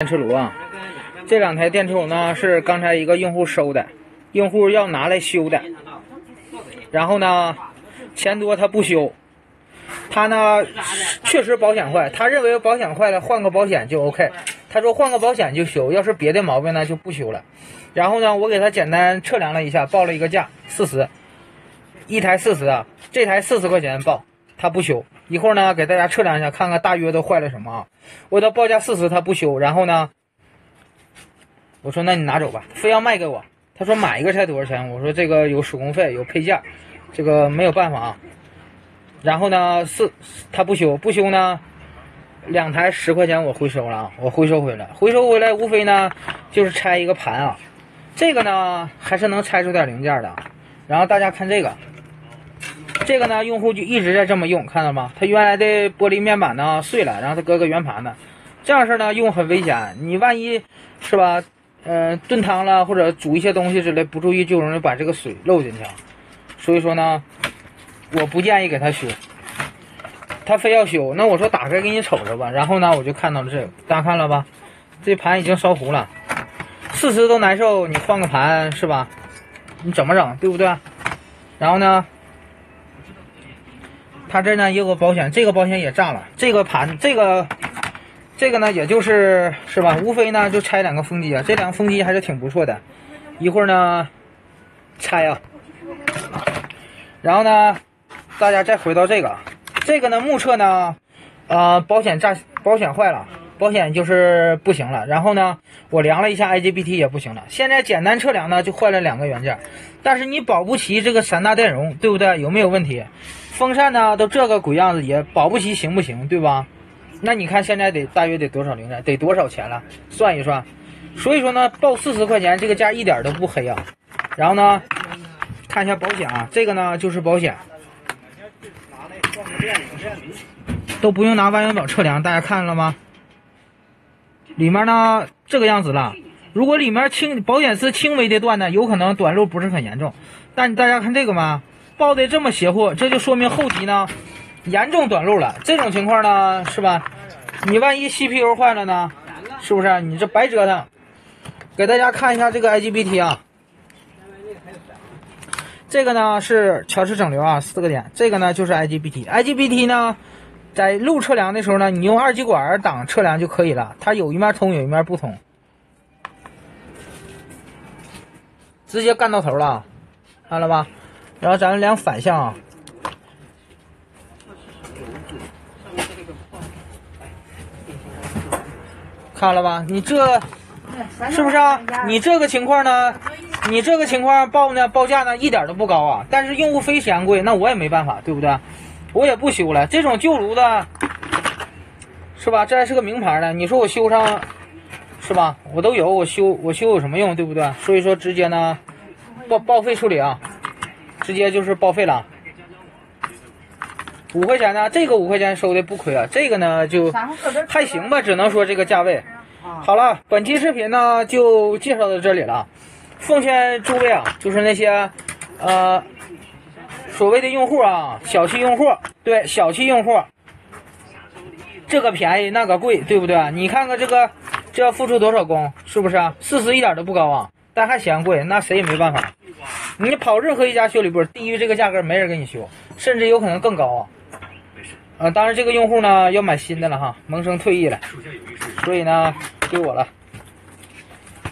电磁炉啊，这两台电磁炉呢是刚才一个用户收的，用户要拿来修的。然后呢，钱多他不修，他呢确实保险坏，他认为保险坏了换个保险就 OK， 他说换个保险就修，要是别的毛病呢就不修了。然后呢，我给他简单测量了一下，报了一个价40，一台40啊，这台40块钱报，他不修。一会儿呢，给大家测量一下，看看大约都坏了什么啊？我的报价40，他不修，然后呢，我说那你拿走吧，非要卖给我。他说买一个才多少钱？我说这个有手工费，有配件，这个没有办法啊。然后呢，他不修，不修呢，两台10块钱我回收了啊，我回收回来，无非呢就是拆一个盘啊，这个呢还是能拆出点零件的。然后大家看这个。这个呢，用户就一直在这么用，看到吗？他原来的玻璃面板呢碎了，然后他搁个圆盘呢，这样式呢用很危险。你万一是吧，炖汤了或者煮一些东西之类，不注意就容易把这个水漏进去。所以说呢，我不建议给他修。他非要修，那我说打开给你瞅瞅吧。然后呢，我就看到了这个，大家看了吧？这盘已经烧糊了，40都难受，你换个盘是吧？你怎么整，对不对？然后呢？他这呢也有个保险，这个保险也炸了。这个盘，这个呢，也就是吧，无非呢就拆两个风机啊，这两个风机还是挺不错的。一会儿呢拆啊，然后呢，大家再回到这个呢，目测呢，保险坏了，保险就是不行了。然后呢，我量了一下 IGBT 也不行了。现在简单测量呢，就坏了2个元件，但是你保不齐这个3大电容，对不对？有没有问题？风扇呢都这个鬼样子，也保不齐行不行，对吧？那你看现在大约得多少零件，得多少钱了？算一算。所以说呢，报40块钱这个价一点都不黑啊。然后呢，看一下保险啊，这个呢就是保险，都不用拿万元宝测量，大家看了吗？里面呢这个样子了。如果里面保险丝轻微的断呢，有可能短路不是很严重。但大家看这个吗？报的这么邪乎，这就说明后期呢严重短路了。这种情况呢是吧？你万一 CPU 坏了呢，是不是？你这白折腾。给大家看一下这个 IGBT 啊，这个呢是乔氏整流啊，4个点，这个呢就是 IGBT 呢，在路测量的时候呢，你用2极管档测量就可以了，它有一面通，有一面不通，直接干到头了，看了吧？然后咱们量反向啊，看了吧？你这是不是啊？你这个情况呢？你这个情况报价呢一点都不高啊，但是用户非嫌贵，那我也没办法，对不对？我也不修了。这种旧炉的，是吧？这还是个名牌的，你说我修上，是吧？我都有，我修有什么用，对不对？所以说直接呢报废处理啊。直接就是报废了，5块钱呢，这个5块钱收的不亏啊，这个呢就还行吧，只能说这个价位。好了，本期视频呢就介绍到这里了，奉劝诸位啊，就是那些所谓的用户啊，小气用户，对，小气用户，这个便宜那个贵，对不对？你看看这要付出多少工，是不是啊？40一点都不高啊，但还嫌贵，那谁也没办法。你跑任何一家修理部，低于这个价格没人给你修，甚至有可能更高啊！当然这个用户呢要买新的了哈，萌生退役了，所以呢归我了。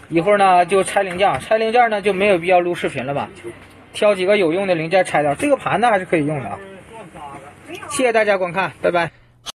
一会儿呢就拆零件呢就没有必要录视频了吧？挑几个有用的零件拆掉，这个盘呢还是可以用的啊！谢谢大家观看，拜拜。